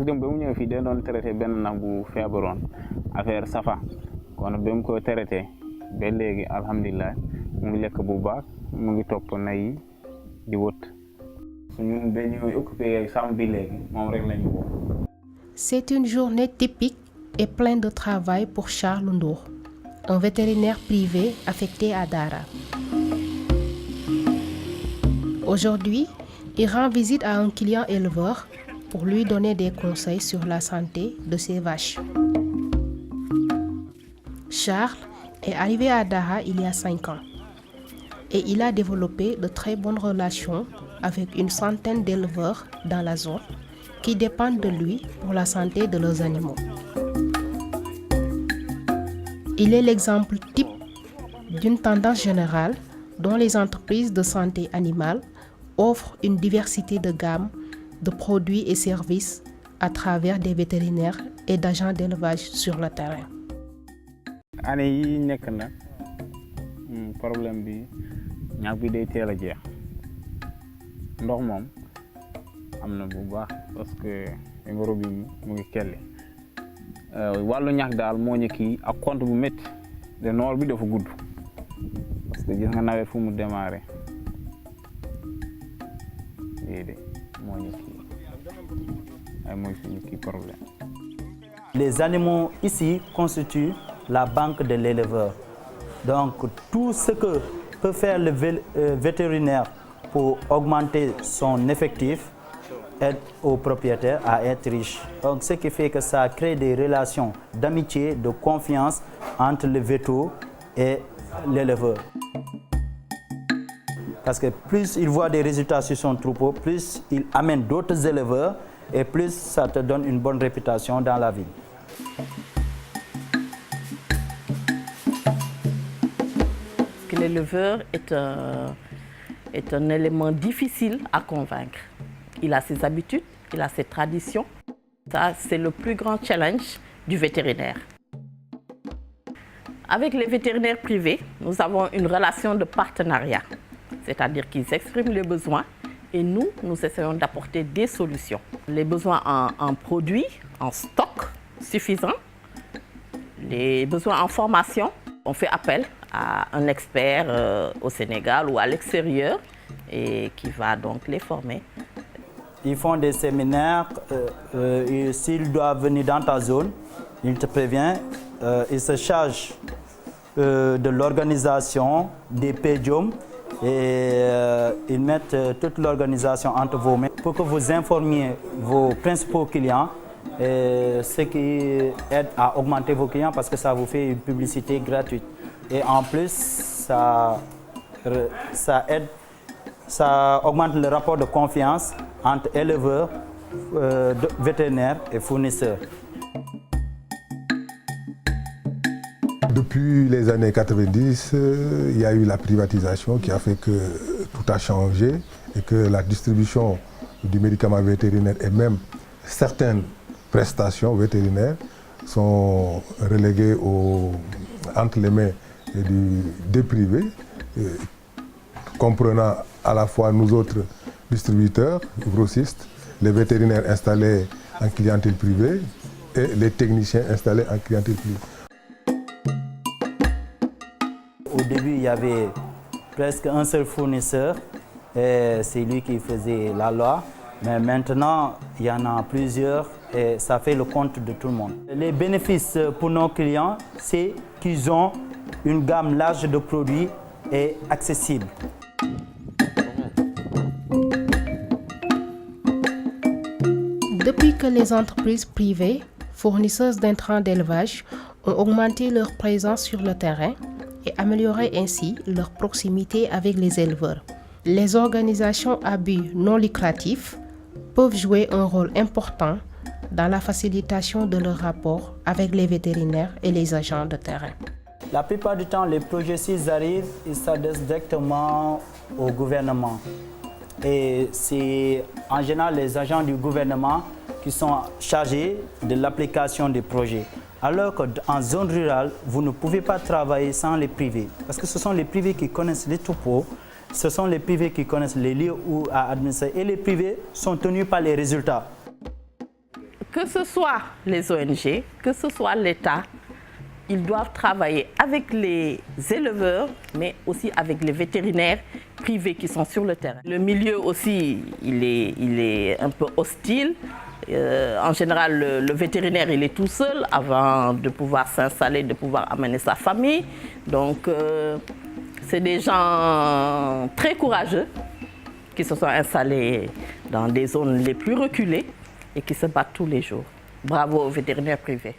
dem ba mu ñëw fii da doon traité benn nag bu feebaroon affaire safa kon ba mu ko traité ba léegi alhamdulilah mu ngi lekk bu baax mu ngi topp nay yi di wët suñu dañuy occupé sàmm bi léegi moom rek lañu woo. C'est une journée typique et pleine de travail pour Charles Ndour, un vétérinaire privé affecté à Dara. Aujourd'hui, il rend visite à un client éleveur pour lui donner des conseils sur la santé de ses vaches. Charles est arrivé à Dara il y a 5 ans et il a développé de très bonnes relations avec une centaine d'éleveurs dans la zone qui dépendent de lui pour la santé de leurs animaux. Il est l'exemple type d'une tendance générale dont les entreprises de santé animale offrent une diversité de gamme de produits et services à travers des vétérinaires et d'agents d'élevage sur le terrain. Année yi nekk na problème bi ñax bi day teel a jeex ndox moom am na bu baax parce que ngoro bi mu ngi kelli wàllu ñax daal moo ñu kii ak compte bu métti de noor bi dafa gudd parce que gis nga nawet fu mu démarré lii de moo ñu kii ay mooy suñu kii problème. Les animaux ici constituent la banque de l'éleveur. Donc tout ce que peut faire le vétérinaire pour augmenter son effectif aide au propriétaire à être riche. Donc ce qui fait que ça crée des relations d'amitié, de confiance entre le véto et l'éleveur. Parce que plus il voit des résultats sur son troupeau, plus il amène d'autres éleveurs et plus ça te donne une bonne réputation dans la ville. L'éleveur est un élément difficile à convaincre. Il a ses habitudes, il a ses traditions. Ça, c'est le plus grand challenge du vétérinaire. Avec les vétérinaires privés, nous avons une relation de partenariat. C'est-à-dire qu'ils expriment les besoins et nous essayons d'apporter des solutions. Les besoins en produits, en stock suffisant, les besoins en formation. On fait appel à un expert au Sénégal ou à l'extérieur et qui va donc les former. Ils font des séminaires, et s'ils doivent venir dans ta zone, ils te préviennent, ils se chargent de l'organisation des pédiums et ils mettent toute l'organisation entre vos mains pour que vous informiez vos principaux clients, ce qui aide à augmenter vos clients parce que ça vous fait une publicité gratuite. Et en plus, ça augmente le rapport de confiance entre éleveurs, vétérinaires et fournisseurs. Depuis les années 90, il y a eu la privatisation qui a fait que tout a changé et que la distribution du médicament vétérinaire et même certaines prestations vétérinaires sont reléguées entre les mains des privés, comprenant à la fois nous autres distributeurs, grossistes, les vétérinaires installés en clientèle privée et les techniciens installés en clientèle privée. Au début, il y avait presque un seul fournisseur et c'est lui qui faisait la loi. Mais maintenant, il y en a plusieurs et ça fait le compte de tout le monde. Les bénéfices pour nos clients, c'est qu'ils ont une gamme large de produits et accessible. Depuis que les entreprises privées, fournisseuses d'intrants d'élevage, ont augmenté leur présence sur le terrain et amélioré ainsi leur proximité avec les éleveurs, les organisations à but non lucratif peuvent jouer un rôle important dans la facilitation de leur rapport avec les vétérinaires et les agents de terrain. La plupart du temps, les projets, s'ils arrivent, ils s'adressent directement au gouvernement. Et c'est en général les agents du gouvernement qui sont chargés de l'application des projets. Alors qu'en zone rurale, vous ne pouvez pas travailler sans les privés. Parce que ce sont les privés qui connaissent les troupeaux, ce sont les privés qui connaissent les lieux où à administrer. Et les privés sont tenus par les résultats. Que ce soit les ONG, que ce soit l'État, ils doivent travailler avec les éleveurs, mais aussi avec les vétérinaires privés qui sont sur le terrain. Le milieu aussi, il est un peu hostile. En général, le vétérinaire, il est tout seul avant de pouvoir s'installer, de pouvoir amener sa famille. Donc, c'est des gens très courageux qui se sont installés dans des zones les plus reculées et qui se battent tous les jours. Bravo aux vétérinaires privés.